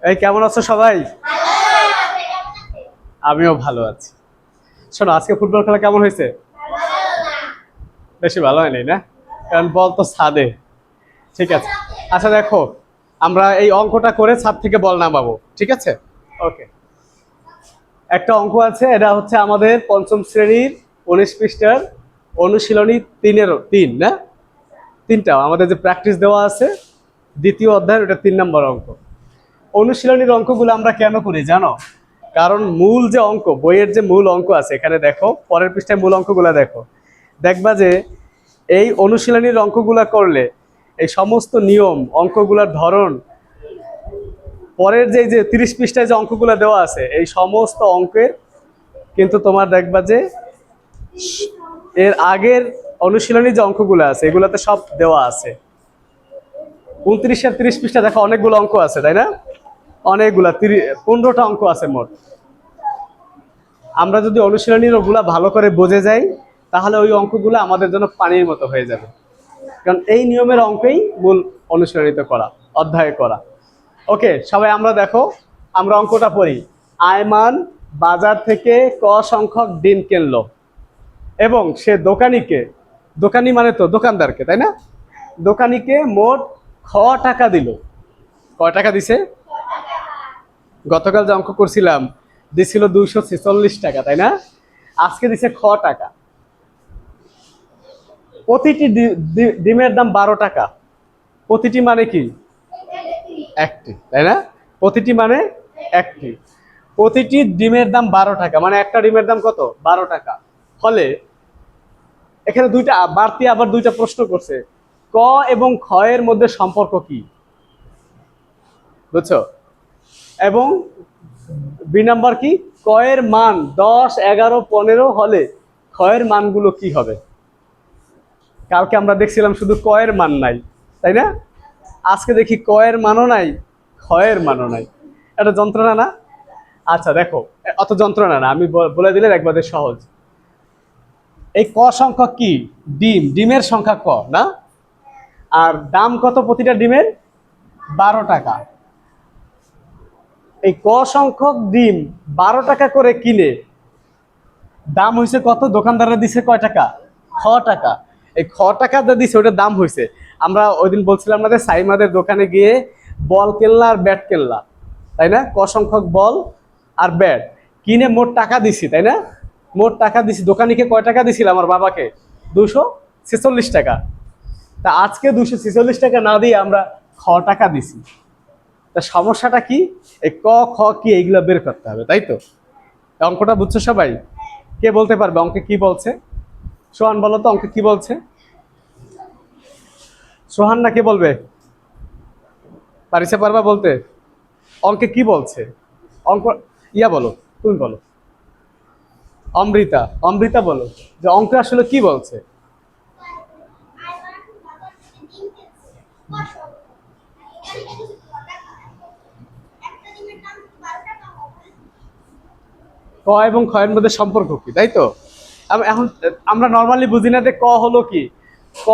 এই কেমন আছো সবাই? আমিও ভালো আছি। শোনো, আজকে ফুটবল খেলা কেমন হয়েছে? বেশি ভালো হয়নি না, কারণ বল তো ছাদে। ঠিক আছে, আচ্ছা দেখো, আমরা এই অঙ্কটা করে ছাদ থেকে বল নামাবো, ঠিক আছে? ওকে। একটা অঙ্ক আছে, এটা হচ্ছে আমাদের পঞ্চম শ্রেণীর 19 পৃষ্ঠার অনুশীলনী 3 না, তিনটা আমাদের যে প্র্যাকটিস দেওয়া আছে দ্বিতীয় অধ্যায়ের, ওটা 3 নম্বর অঙ্ক। অনুশীলনীর অঙ্কগুলো আমরা কেন করি জানো? কারণ মূল যে অঙ্ক, বইয়ের যে মূল অঙ্ক আছে, এখানে দেখো পরের পৃষ্ঠায় মূল অঙ্কগুলো দেখো, দেখবা যে এই অনুশীলনীর অঙ্কগুলা করলে এই সমস্ত নিয়ম, অঙ্কগুলোর ধরন, পরের যে 30 পৃষ্ঠায় যে অঙ্কগুলো দেওয়া আছে, এই সমস্ত অঙ্কের কিন্তু তোমার দেখবা যে এর আগের অনুশীলনী যে অঙ্কগুলো আছে এগুলাতে সব দেওয়া আছে। 29 আর 30 পৃষ্ঠা দেখো, অনেকগুলো অঙ্ক আছে তাই না? অনেকগুলা 15টা অঙ্ক আছে মোট। আমরা যদি অনুশীলনীর ওগুলা ভালো করে বুঝে যাই, তাহলে ওই অঙ্কগুলো আমাদের জন্য পানির মতো হয়ে যাবে। কারণ এই নিয়মের অঙ্কেই মূল অনুশীলনীতে করা, অধ্যায়ে করা। ওকে সবাই, আমরা দেখো, আমরা অঙ্কটা পড়ি। আয়মান বাজার থেকে ক সংখ্যক ডিম কিনলো এবং সে দোকানিকে, দোকানি মানে তো দোকানদারকে তাই না, দোকানিকে মোট খ টাকা দিল। কয় টাকা দিছে? গতকাল যে অঙ্ক করছিলাম দিছিল 246 টাকা তাই না, আজকে দিছে খ টাকা। প্রতিটি ডিমের দাম 12 টাকা। প্রতিটি মানে কি? একটি, তাই না? প্রতিটি মানে একটি। প্রতিটি ডিমের দাম 12 টাকা, মানে একটা ডিমের দাম কত? 12 টাকা। ফলে এখানে দুইটা বাড়তি আবার দুইটা প্রশ্ন করছে, ক এবং খ এর মধ্যে সম্পর্ক কি, বুঝছো? এবং বি নাম্বার কি, ক এর মান 10, 11, 15 হলে খ এর মানগুলো কি হবে? কালকে আমরা দেখছিলাম শুধু ক এর মান নাই, তাই না? আজকে দেখি ক এর মানও নাই, খ এর মানও নাই। এটা যন্ত্রণা না? আচ্ছা দেখো, অত যন্ত্রণা না, আমি বলে দিলে একবারে সহজ। এই ক সংখ্যক কি? ডিম, ডিমের সংখ্যা ক না? আর দাম কত প্রতিটা ডিমের? 12 টাকা। এই ক সংখ্যক ডিম 12 টাকা করে কিনে দাম হয়েছে কত? দোকানদাররা দিছে কয় টাকা? খ টাকা। এই খ টাকা যা দিছে ওটার দাম হয়েছে, আমরা ওই দিন বলছিলাম আমাদের সাইমাদের দোকানে গিয়ে বল কেল্লা আর ব্যাট কেল্লা, তাই না? ক সংখ্যক বল আর ব্যাট কিনে মোট টাকা দিছি, তাই না? মোট টাকা দিছি। দোকানিকে কয় টাকা দিছিল? আমার বাবাকে 246 টাকা। তা আজকে 246 টাকা না দিয়ে আমরা খ টাকা দিছি। তা সমস্যাটা কি? এই ক খ কি এইগুলো বের করতে হবে, তাই তো? অঙ্কটা বুঝছো সবাই? কে বলতে পারবে অঙ্কে কি বলছে? সোহান বলো তো, অঙ্কে কি বলছে? সোহান না কে বলবে? পারিসা পারবা বলতে? অঙ্কে কি বলছে? অঙ্ক ইয়া বলো, তুমি বলো। অমৃতা, অমৃতা বলো যে অঙ্কে আসলে কি বলছে। ক এবং খ এর মধ্যে সম্পর্ক কি, তাই তো? এখন আমরা নর্মালি বুঝি না যে ক হলো কি। ক,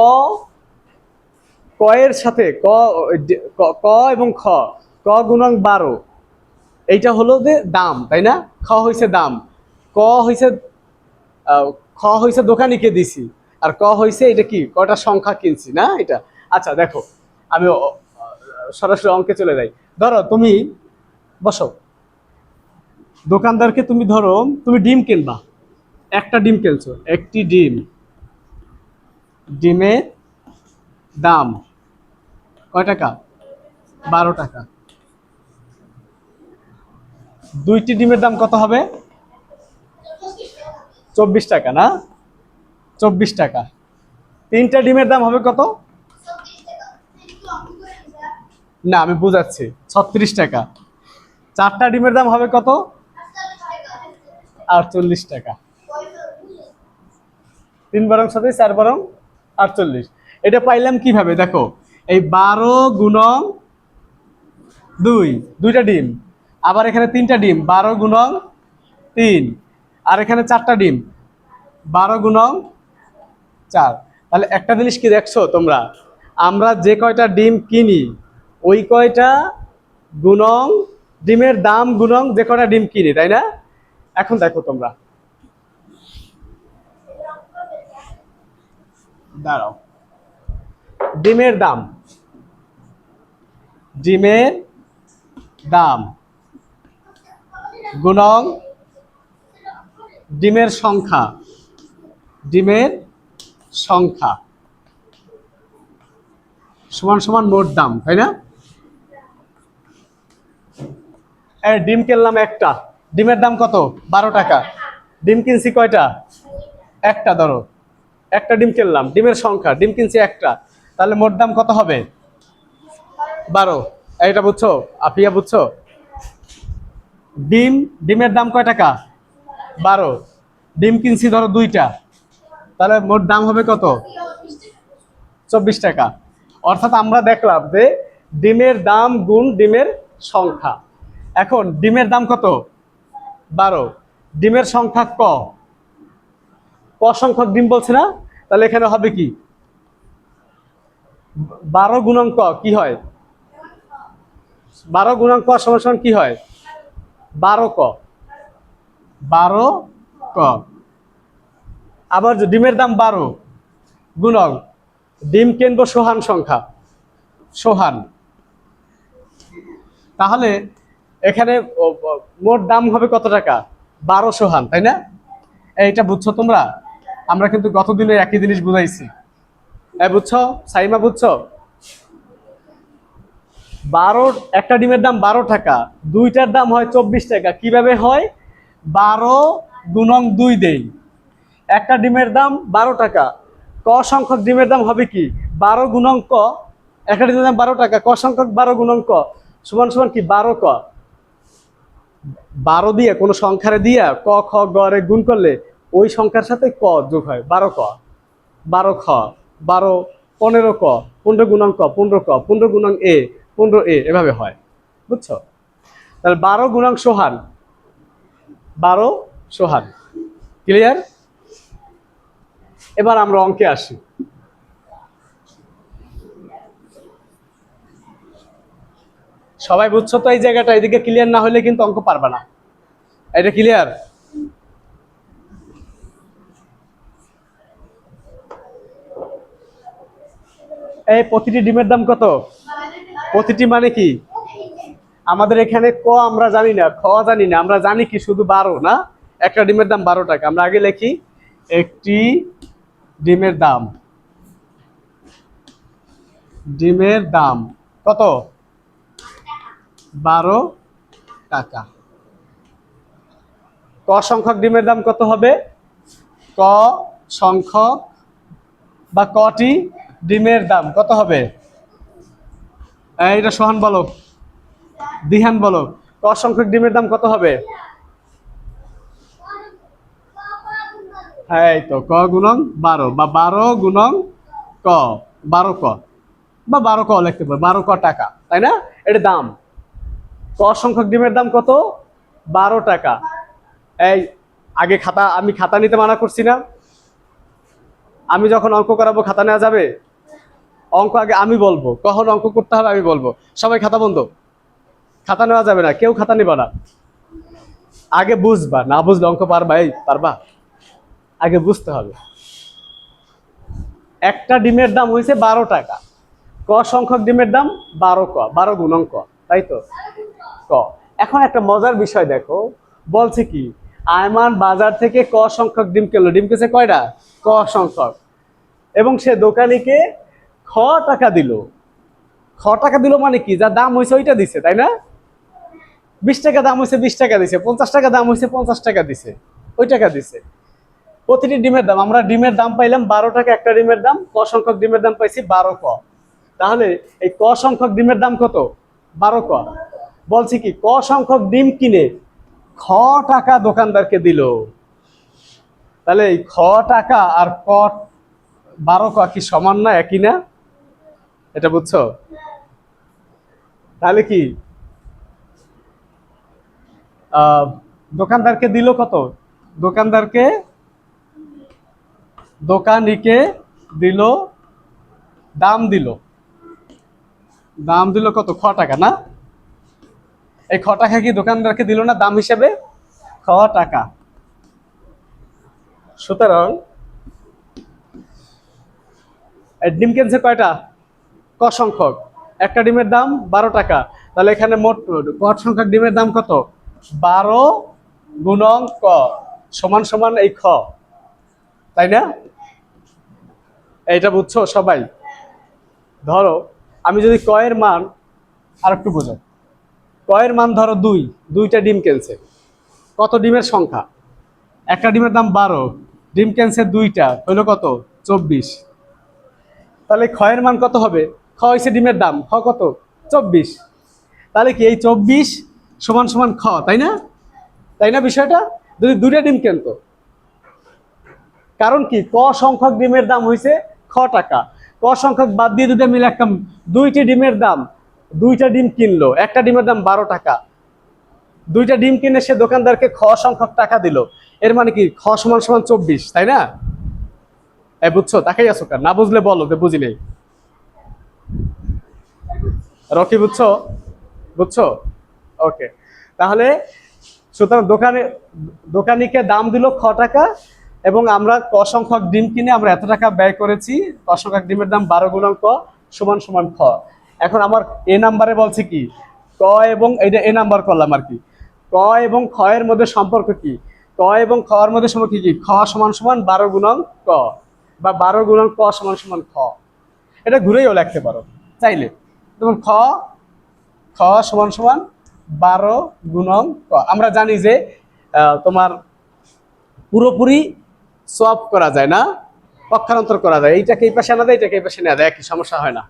ক এর সাথে ক, ক এবং খ, ক গুণন 12, এইটা হলো যে দাম, তাই না? খ হইছে দাম, ক হইছে খ হইছে দোকানিকে দিছি, আর ক হইছে এটা কি, কয়টা সংখ্যা কিনছি না এটা। আচ্ছা দেখো, আমি সরাসরি অঙ্কে চলে যাই। ধরো তুমি বসো, দোকানদারকে তুমি ধরো তুমি ডিম কিনবা, একটা ডিম কিনছো, একটি ডিম, ডিমের দাম কয় টাকা? 12 টাকা। দুইটি ডিমের দাম কত হবে? 24 টাকা না? 24 টাকা। তিনটা ডিমের দাম হবে কত? না আমি বুঝাচ্ছি, 36 টাকা। চারটা ডিমের দাম হবে কত? 48 টাকা। 3 বারং 7, 4 বারং 48। এটা পাইলাম কিভাবে দেখো, এই 12 গুণন 2, দুইটা ডিম, আবার এখানে তিনটা ডিম 12 গুণন 3, আর এখানে চারটা ডিম 12 গুণন 4। তাহলে একটা জিনিস কি দেখছো তোমরা, আমরা যে কয়টা ডিম কিনি ওই কয়টা গুণন ডিমের দাম গুণং যে কটা ডিম কিনি, তাই না? এখন দেখো তোমরা, দাঁড়াও, ডিমের দাম, ডিমের দাম গুণং ডিমের সংখ্যা, ডিমের সংখ্যা সমান সমান মোট দাম, তাই না? ডিম কিনলাম একটা, ডিমের দাম কত? 12 টাকা। ডিম কিনছি কয়টা? একটা। ধরো একটা ডিম কিনলাম, ডিমের সংখ্যা, ডিম কিনছি একটা, তাহলে মোট দাম কত হবে? 12। এইটা বুঝছো আপিয়া, বুঝছো? ডিমের দাম কয় টাকা? 12। ডিম কিনছি ধরো 2টা, তাহলে মোট দাম হবে কত? 24 টাকা। অর্থাৎ আমরা দেখলাম যে ডিমের দাম গুণ ডিমের সংখ্যা। এখন ডিমের দাম কত? 12। ডিমের সংখ্যা ক সংখ্যক ডিম বলছে না, তাহলে এখানে হবে কি? 12 গুণন ক কি হয়? 12 গুণন ক সমান সমান কি হয়? 12 ক। 12 ক। আবার ডিমের দাম 12 গুণন ডিম কিনবো সোহান সংখ্যা, সোহান, তাহলে এখানে মোট দাম হবে কত টাকা? 12 সোহান, তাই না? এইটা বুঝছো তোমরা? আমরা কিন্তু গত দিনে একই জিনিস বুঝাইছি। বুঝছো সাইমা, বুঝছো? 12 একটা ডিমের দাম 12 টাকা, 2টার দাম হয় 24 টাকা। কিভাবে হয়? 12 গুণং 2 দেই। একটা ডিমের দাম 12 টাকা, ক সংখ্যক ডিমের দাম হবে কি? 12 গুণং ক। একটা ডিমের দাম 12 টাকা, ক সংখ্যক 12 গুণং ক সমান সমান কি? 12 ক। 12 দিয়ে কোনো সংখ্যারে দিয়া ক খ গ রে গুণ করলে ওই সংখ্যার সাথে ক যোগ হয়, 12 ক। 12 খ, 12, 15 ক, 15 গুণং ক, 15 ক, 15 গুণং এ, 15 এ, এভাবে হয়। বুঝছো? তাহলে 12 গুণং সোহান, 12 সোহান। ক্লিয়ার? এবার আমরা অঙ্কে আসি। সবাই বুঝছো তো এই জায়গাটা? এদিকে ক্লিয়ার না হলে কিন্তু অঙ্ক পারবে না। এটা ক্লিয়ার? এই প্রতিটি ডিমের দাম কত? প্রতিটি মানে কি? আমাদের এখানে ক আমরা জানি না, খ জানি না, আমরা জানি কি শুধু 12 না? একটা ডিমের দাম 12 টাকা। আমরা আগে লিখি একটি ডিমের দাম, ডিমের দাম কত? 12 টাকা। ক সংখ্যক ডিমের দাম কত হবে? ক সংখ্যক বা কটি ডিমের দাম কত হবে? এটা সোহান বলো, দিহান বলো, ক সংখ্যক ডিমের দাম কত হবে? হ্যাঁ, এই তো ক গুণং 12 বা 12 গুণং ক, 12 ক বা 12 ক লিখতে পারো, 12 ক টাকা, তাই না? এটা দাম। ক সংখ্যক ডিমের দাম কত? 12 টাকা। এই আগে খাতা, আমি খাতা নিতে মানা করছি না? আমি যখন অঙ্ক করাবো খাতা নেওয়া যাবে? অঙ্ক আগে আমি বলবো, কখন অঙ্ক করতে হবে আমি বলবো। সবাই খাতা বন্ধ, খাতা নেওয়া যাবে না, কেউ খাতা নিবা না। আগে বুঝবা, না বুঝলে অঙ্ক পারবা? এই পারবা? আগে বুঝতে হবে। একটা ডিমের দাম হয়েছে 12 টাকা, ক সংখ্যক ডিমের দাম 12 ক, 12 গুণং ক, তাই তো? ক। এখন একটা মজার বিষয় দেখো, বলছে কি আয়মান বাজার থেকে ক সংখ্যক ডিম কিনলো। ডিম কিনছে কয়টা? ক সংখ্যক। এবং সে দোকানিকে খ টাকা দিল। খ টাকা দিল মানে কি? যা দাম হয়েছে ওইটা দিছে, তাই না? 20 টাকা দাম হয়েছে 20 টাকা দিছে, 50 টাকা দাম হয়েছে 50 টাকা দিছে, ওই টাকা দিছে। প্রতিটি ডিমের দাম, আমরা ডিমের দাম পাইলাম 12 টাকা একটা ডিমের দাম, ক সংখ্যক ডিমের দাম পাইছি 12 ক। তাহলে এই ক সংখ্যক ডিমের দাম কত? 12 ক। বলছি কি ক সংখ্যক ডিম কিনে খ টাকা দোকানদারকে দিল। তাহলে এই খ টাকা আর ক 12 ক কি সমান না, একই না? এটা বুঝছো? তাহলে কি দোকানদারকে দিল কত? দোকানদারকে, দোকানিকে দিল, দাম দিল, দাম দিল কত? খ টাকা না? এই খ টাকা কি দোকানদারকে দিল না দাম হিসেবে? খ টাকা। সুতরাং ডিম কিনছে কয়টা? ক সংখ্যক। একটা ডিমের দাম 12 টাকা। তাহলে এখানে মোট ক সংখ্যক ডিমের দাম কত? 12 গুণন ক সমান সমান এই খ, তাই না? এইটা বুঝছো সবাই? ধরো আমি যদি ক এর মান আর একটু বোঝো, ক এর মান ধরো 2, 2টা ডিম কিনছে। কত ডিমের সংখ্যা? একটা ডিমের দাম 12, ডিম কিনছে 2টা, হলো কত? 24। তাহলে খ এর মান কত হবে? খ হইছে ডিমের দাম, খ কত? 24। তাহলে কি এই 24 সমান সমান খ, তাই না? তাই না বিষয়টা? যদি 2টা ডিম কিনতো, কারণ কি ক সংখ্যক ডিমের দাম হইছে খ টাকা। ক সংখ্যক বাদ দিয়ে যদি আমি লিখতাম 2টি ডিমের দাম, 2টা ডিম কিনলো, একটা ডিমের দাম 12 টাকা, 2টা ডিম কিনে সে দোকানদারকে খ সংখ্যক টাকা দিল, এর মানে কি খ সমান সমান 24, তাই না? বুঝছো? তাকাই আছো কেন? না বুঝলে বলো যে বুঝি নেই। রকি বুঝছো? বুঝছো? ওকে। তাহলে সুতরাং দোকানিকে দাম দিল খ টাকা, এবং আমরা ক সংখ্যক ডিম কিনে আমরা এত টাকা ব্যয় করেছি। ক সংখ্যক ডিমের দাম 12 গুণন ক সমান সমান খ। এখন আমার এ নাম্বারে বলছে কি ক এবং এটা এ নাম্বার করলাম আর কি, ক এবং খ এর মধ্যে সম্পর্ক কি? ক এবং খ এর মধ্যে সম্পর্ক কি? খ সমান সমান 12 গুণন ক, বা 12 গুণন ক সমান সমান খ। এটা ঘুরেও লিখতে পারো চাইলে। যেমন খ খ সমান সমান 12 গুণন ক। আমরা জানি যে তোমার পুরোপুরি সোয়াপ করা যায় না, পক্ষান্তর করা যায়। এইটাকে এই পাশে আনা যায়, এইটাকে এই পাশে নেওয়া যায়, একই সমস্যা হয় না।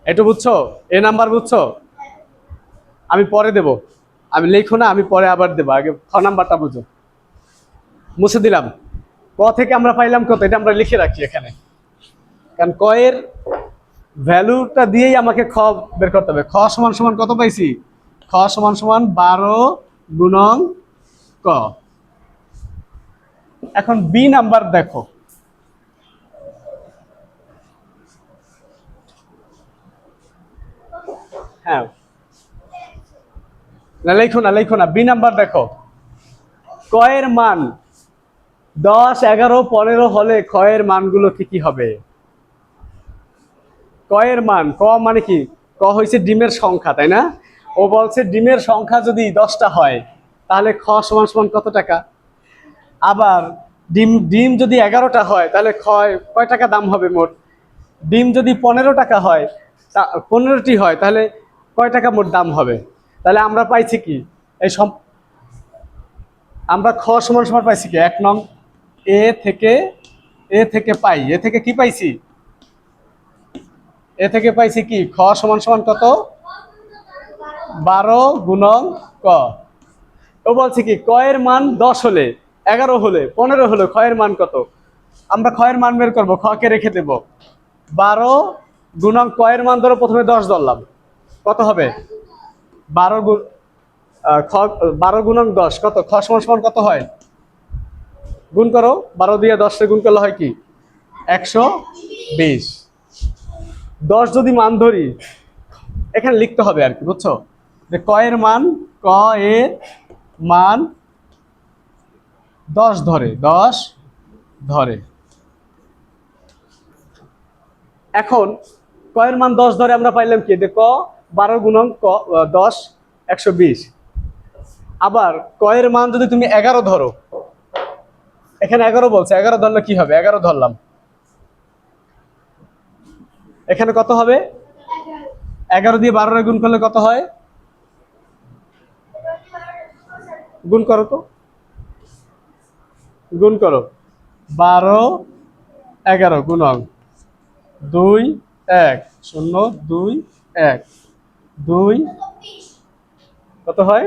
এটা বুঝছো? এ নাম্বার বুঝছো? আমি পরে দেব, আমি লিখো না, আমি পরে আবার দেবো, আগে খ নাম্বারটা বুঝো। মুছে দিলাম। ক থেকে আমরা পাইলাম কত, এটা আমরা লিখে রাখি এখানে, কারণ ক এর ভ্যালুটা দিয়েই আমাকে খ বের করতে হবে। খ সমান সমান কত পাইছি? খ সমান সমান 12 গুণন ক। এখন বি নাম্বার দেখো। হ্যাঁ, না লেখো না, বি নাম্বার দেখো। ক এর মান 10, 11, 15 হলে খ এর মানগুলো কি কি হবে? ক এর মান, ক মানে কি? ক হয়েছে ডিমের সংখ্যা, তাই না? ও বলছে ডিমের সংখ্যা যদি 10টা হয় তাহলে খ সমান সমান কত টাকা? আবার ডিম ডিম যদি 11টা হয় তাহলে কয় টাকা দাম হবে মোট? ডিম যদি 15 টাকা হয়, 15টি হয়, তাহলে কয় টাকা মোট দাম হবে? তাহলে আমরা পাইছি কি এই আমরা খ সমান সমান পাইছি কি? 1 নং এ থেকে পাই, এ থেকে কি পাইছি? এ থেকে পাইছি কি খ সমান সমান কত? 12 গুণন ক। ও বলছে কি ক এর মান 10 হলে, 11 হলে, 15 হলে খ এর মান কত? আমরা খ এর মান বের করবো, খ কে রেখে দেব। 12 গুণন ক এর মান ধরো প্রথমে 10 ধরলাম, কত হবে? 12 গুণ খ 12 গুণন 10 কত? খ সমান সমান কত হয়? গুণ করো, 12 দিয়ে 10 রে গুণ করলে হয় কি? 120। 10 যদি মান ধরি, এখানে লিখতে হবে আর কি, বুঝছো? যে ক এর মান, ক এর মান 10 ধরে, 10 ধরে। এখন ক এর মান 10 ধরে আমরা পাইলাম কি? যে ক 12 গুণন ক 10 120। আবার ক এর মান যদি তুমি 11 ধরো, এখানে 11 বলছে, 11 ধরলে কি হবে? 11 ধরলাম, এখানে কত হবে? 11 দিয়ে 12 রে গুণ করলে কত হয়? গুণ করো তো, গুণ করো। 12 11 গুণন 2 1 0 2 1 2 কত হয়?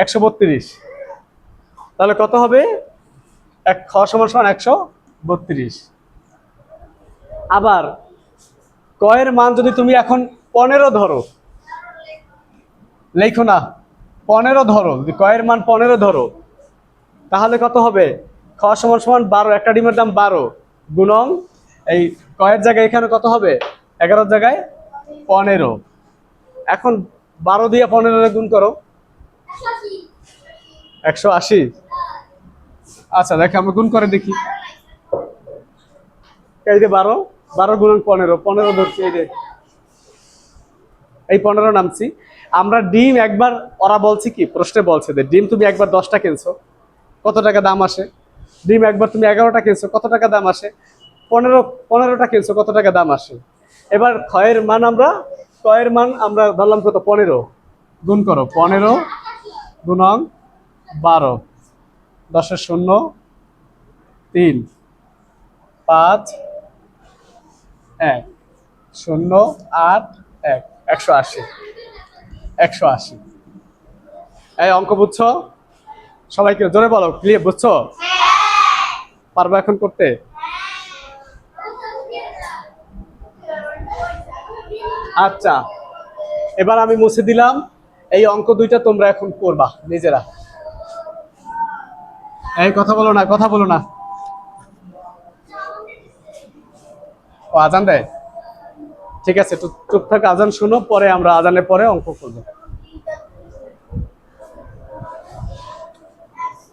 132। তাহলে কত হবে? খ সমান সমান 132। আবার ক এর মান যদি তুমি এখন 15 ধরো, লেখো না, 15 ধরো, যদি ক এর মান 15 ধরো তাহলে কত হবে? খ সমান সমান 12, একটা ডিমের দাম 12 গুণন এই কয়ের জায়গায় এখানে কত হবে? 11 জায়গায় 15। এখন 12 দিয়ে 15 গুণ করো। 180। আচ্ছা দেখো আমরা গুণ করে দেখি। এই যে 12, 12 গুণন 15, 15 ধরছি, এই 15 নামছি। আমরা ডিম একবার, ওরা বলছে কি প্রশ্নে বলছে যে ডিম তুমি একবার 10টা কিনছো, কত টাকা দাম আসে? ডিম একবার তুমি 11টা কিনছো, কত টাকা দাম আসে? 15টা কিনছো, কত টাকা দাম আসে? এবার কয়ের মান আমরা ধরলাম কত? 15। গুণ করো 15 গুণন 12, 10 শূন্য 3 5 1 0 8 1, 180। 180। এই অঙ্ক বুঝছো? সবাইকে জোরে বলো, ক্লিয়ার বুঝছো? পারবো এখন করতে? আচ্ছা, এবার আমি মুছে দিলাম। এই অঙ্ক দুইটা তোমরা এখন করবা নিজেরা। এই কথা বলো না, কথা বলো না। ও আজান দেয়, ঠিক আছে, চুপ থাক, আজান শুনো, পরে আমরা আজানের পরে অঙ্ক করবো।